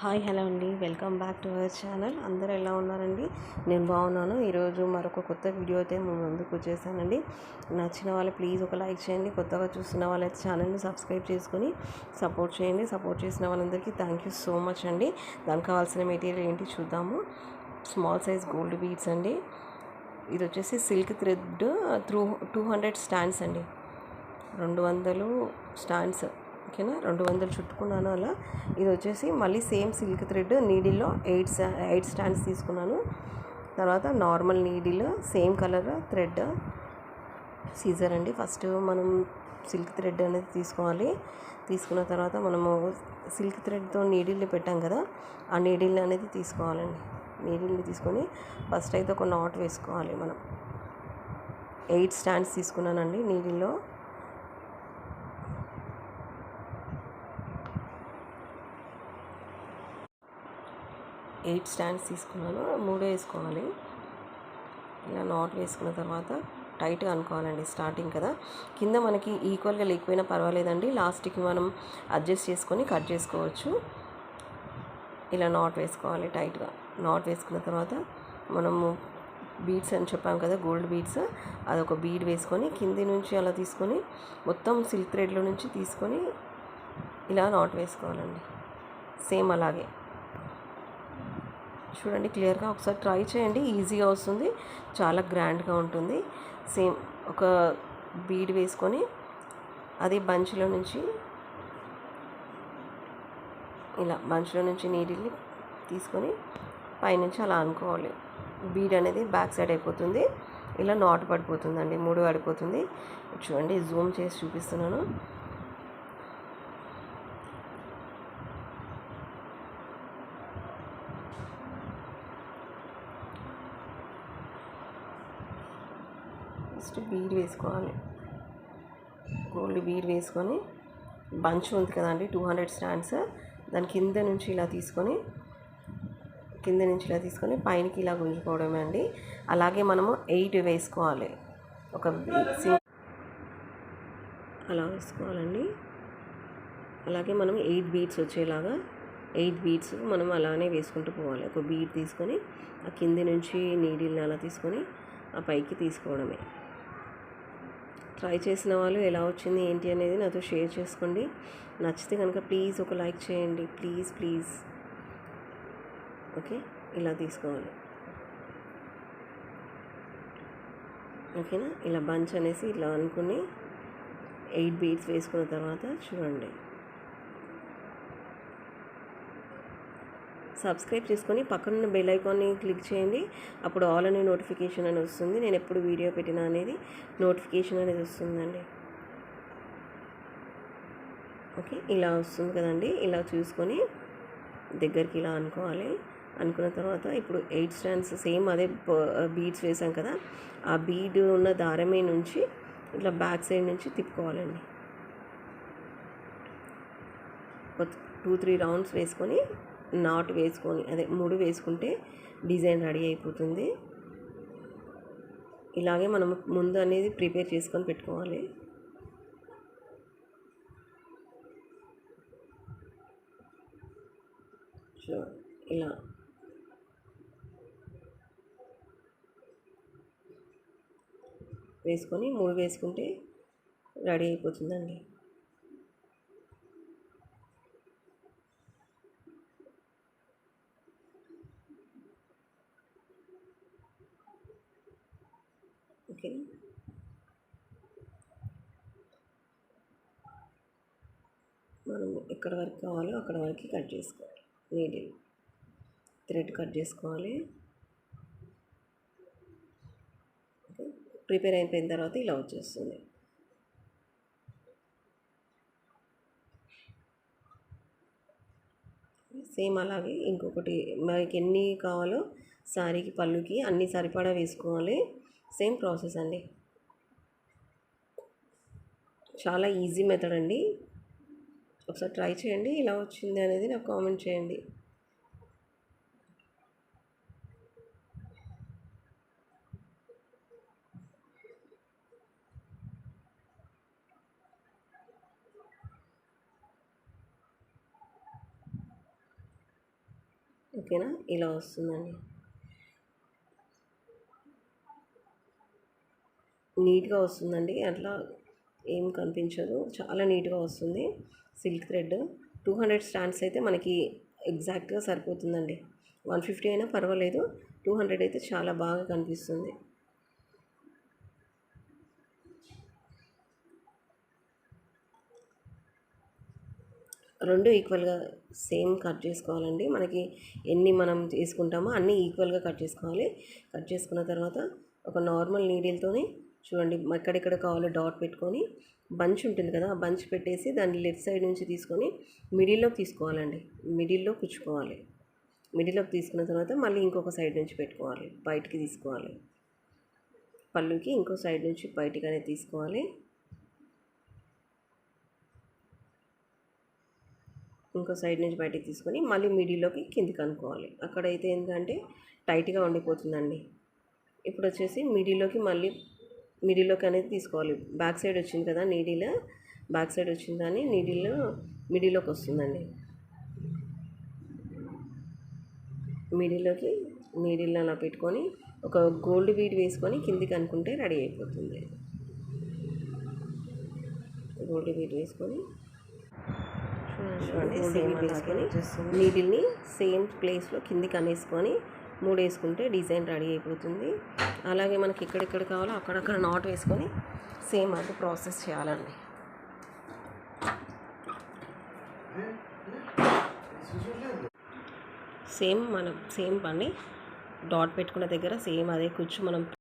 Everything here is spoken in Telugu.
హాయ్ హలో అండి, welcome back to our channel. అందరూ ఎలా ఉన్నారండి? నేను బాగున్నాను. ఈరోజు మరొక కొత్త వీడియో అయితే మేము ముందుకు వచ్చేసానండి. నచ్చిన వాళ్ళు ప్లీజ్ ఒక లైక్ చేయండి. కొత్తగా చూస్తున్న వాళ్ళైతే ఛానల్ని సబ్స్క్రైబ్ చేసుకొని సపోర్ట్ చేయండి. సపోర్ట్ చేసిన వాళ్ళందరికీ థ్యాంక్ యూ సో మచ్ అండి. దానికి కావాల్సిన మెటీరియల్ ఏంటి చూద్దాము. స్మాల్ సైజ్ గోల్డ్ బీడ్స్ అండి. ఇది వచ్చేసి సిల్క్ థ్రెడ్ 200 స్టాండ్స్ అండి. 200 స్టాండ్స్, ఓకేనా. 200 చుట్టుకున్నాను అలా. ఇది వచ్చేసి మళ్ళీ సేమ్ సిల్క్ థ్రెడ్ నీడిల్లో 8 స్టాండ్స్ తీసుకున్నాను. తర్వాత normal needle same colour thread, scissor అండి. ఫస్ట్ మనం సిల్క్ థ్రెడ్ అనేది తీసుకోవాలి. తీసుకున్న తర్వాత మనము సిల్క్ థ్రెడ్తో నీడిల్ని పెట్టాం కదా, ఆ నీడిల్ని అనేది తీసుకోవాలండి. నీడిల్ని తీసుకొని ఫస్ట్ అయితే ఒక నాట్ వేసుకోవాలి. మనం 8 స్టాండ్స్ తీసుకున్నానండి నీడిల్లో. 8 స్టాండ్స్ తీసుకున్నాను. 3 వేసుకోవాలి. ఇలా నాట్ వేసుకున్న తర్వాత టైట్గా అనుకోవాలండి. స్టార్టింగ్ కదా, కింద మనకి ఈక్వల్గా లేకపోయినా పర్వాలేదండి. లాస్ట్కి మనం అడ్జస్ట్ చేసుకొని కట్ చేసుకోవచ్చు. ఇలా నాట్ వేసుకోవాలి టైట్గా. నాట్ వేసుకున్న తర్వాత మనము బీడ్స్ అని చెప్పాం కదా, గోల్డ్ బీడ్స్, అదొక బీడ్ వేసుకొని కింది నుంచి అలా తీసుకొని మొత్తం సిల్క్ థ్రెడ్లో నుంచి తీసుకొని ఇలా నాట్ వేసుకోవాలండి. సేమ్ అలాగే చూడండి క్లియర్గా. ఒకసారి ట్రై చేయండి, ఈజీగా వస్తుంది, చాలా గ్రాండ్గా ఉంటుంది. సేమ్ ఒక బీడ్ వేసుకొని అదే బంచ్లో నుంచి ఇలా బంచ్లో నుంచి నీడిల్ని తీసుకొని పైనుంచి అలా అనుకోవాలి. బీడ్ అనేది బ్యాక్ సైడ్ అయిపోతుంది. ఇలా నాట్ పడిపోతుందండి, 3 పడిపోతుంది. చూడండి, జూమ్ చేసి చూపిస్తున్నాను. ఫస్ట్ బీడ్ వేసుకోవాలి. గోల్డ్ బీడ్ వేసుకొని బంచ్ ఉంది కదండి 200 స్టాండ్స్, దాని కింద నుంచి ఇలా తీసుకొని పైనకి ఇలా గుంజుకోవడమే అండి. అలాగే మనము 8 వేసుకోవాలి. ఒక అలా వేసుకోవాలండి. అలాగే మనం 8 బీడ్స్ వచ్చేలాగా 8 బీడ్స్ మనం అలానే వేసుకుంటూ పోవాలి. ఒక బీడ్ తీసుకొని ఆ కింది నుంచి నీడిల్ని అలా తీసుకొని ఆ పైకి తీసుకోవడమే. ట్రై చేసిన వాళ్ళు ఎలా వచ్చింది ఏంటి అనేది నాతో షేర్ చేసుకోండి. నచ్చితే కనుక ప్లీజ్ ఒక లైక్ చేయండి, ప్లీజ్. ఓకే, ఇలా తీసుకోవాలి. ఓకేనా. ఇలా బంచ్ అనేసి ఇలా అనుకుని 8 బీడ్స్ వేసుకున్న తర్వాత చూడండి, సబ్స్క్రైబ్ చేసుకొని పక్కనున్న బెల్ ఐకాన్ని క్లిక్ చేయండి. అప్పుడు ఆల్ అనే నోటిఫికేషన్ అనేది వస్తుంది. నేను ఎప్పుడు వీడియో పెట్టినా అనేది నోటిఫికేషన్ అనేది వస్తుందండి. ఓకే, ఇలా వస్తుంది కదండి. ఇలా చూసుకొని దగ్గరికి ఇలా అనుకోవాలి. అనుకున్న తర్వాత ఇప్పుడు 8 స్టాండ్స్ సేమ్ అదే బీడ్స్ వేసాం కదా, ఆ బీడ్ ఉన్న దారమే నుంచి ఇట్లా బ్యాక్ సైడ్ నుంచి తిప్పుకోవాలండి. 2-3 రౌండ్స్ వేసుకొని నాట్ వేసుకొని అదే 3 వేసుకుంటే డిజైన్ రెడీ అయిపోతుంది. ఇలాగే మనం ముందు అనేది ప్రిపేర్ చేసుకొని పెట్టుకోవాలి. సో ఇలా వేసుకొని 3 వేసుకుంటే రెడీ అయిపోతుందండి. ఓకే, మనం ఎక్కడ వరకు కావాలో అక్కడ వరకు కట్ చేసుకోవాలి. నీడిల్ థ్రెడ్ కట్ చేసుకోవాలి. ఓకే, ప్రిపేర్ అయిపోయిన తర్వాత ఇలా వచ్చేస్తుంది. సేమ్ అలాగే ఇంకొకటి మనకి ఎన్ని కావాలో శారీకి పళ్ళుకి అన్ని సరిపడా వేసుకోవాలి. సేమ్ ప్రాసెస్ అండి. చాలా ఈజీ మెథడ్ అండి. ఒకసారి ట్రై చేయండి. ఎలా వచ్చింది అనేది నాకు కామెంట్ చేయండి. ఓకేనా, ఇలా వస్తుందండి. నీట్గా వస్తుందండి, అట్లా ఏం కనిపించదు, చాలా నీట్గా వస్తుంది. సిల్క్ థ్రెడ్ 200 స్టాండ్స్ అయితే మనకి ఎగ్జాక్ట్గా సరిపోతుందండి. 150 అయినా పర్వాలేదు, 200 అయితే చాలా బాగా కనిపిస్తుంది. రెండు ఈక్వల్గా సేమ్ కట్ చేసుకోవాలండి. మనకి ఎన్ని మనం చేసుకుంటామో అన్నీ ఈక్వల్గా కట్ చేసుకోవాలి. కట్ చేసుకున్న తర్వాత ఒక నార్మల్ నీడిల్తోని చూడండి, ఎక్కడెక్కడ కావాలో డాట్ పెట్టుకొని బంచ్ ఉంటుంది కదా, ఆ బంచ్ పెట్టేసి దాన్ని లెఫ్ట్ సైడ్ నుంచి తీసుకొని మిడిల్లోకి తీసుకోవాలండి. మిడిల్లో కుచ్చుకోవాలి. మిడిల్లోకి తీసుకున్న తర్వాత మళ్ళీ ఇంకొక సైడ్ నుంచి పెట్టుకోవాలి, బయటికి తీసుకోవాలి. పళ్ళుకి ఇంకో సైడ్ నుంచి బయటికి అనేది తీసుకోవాలి. ఇంకో సైడ్ నుంచి బయటికి తీసుకొని మళ్ళీ మిడిల్లోకి కిందికి అనుకోవాలి. అక్కడైతే ఏంటంటే టైట్గా ఉండిపోతుందండి. ఇప్పుడు వచ్చేసి మిడిల్లోకి అనేది తీసుకోవాలి. బ్యాక్ సైడ్ వచ్చింది కదా నీడిల్, బ్యాక్ సైడ్ వచ్చిందని మిడిల్లోకి వస్తుందండి. మిడిల్లోకి నీడిల్ అలా పెట్టుకొని ఒక గోల్డ్ బీడ్ వేసుకొని కిందికి అనుకుంటే రెడీ అయిపోతుంది. గోల్డ్ బీడ్ వేసుకొని చూడండి, సేమ్ వేసుకొని నీడిల్ని సేమ్ ప్లేస్లో కిందికి అనేసుకొని 3 వేసుకుంటే డిజైన్ రెడీ అయిపోతుంది. అలాగే మనకి ఎక్కడెక్కడ కావాలో అక్కడక్కడ నాట్ వేసుకొని సేమ్ అది ప్రాసెస్ చేయాలండి. సేమ్ పని డాట్ పెట్టుకున్న దగ్గర సేమ్ అదే కుచ్చు మనం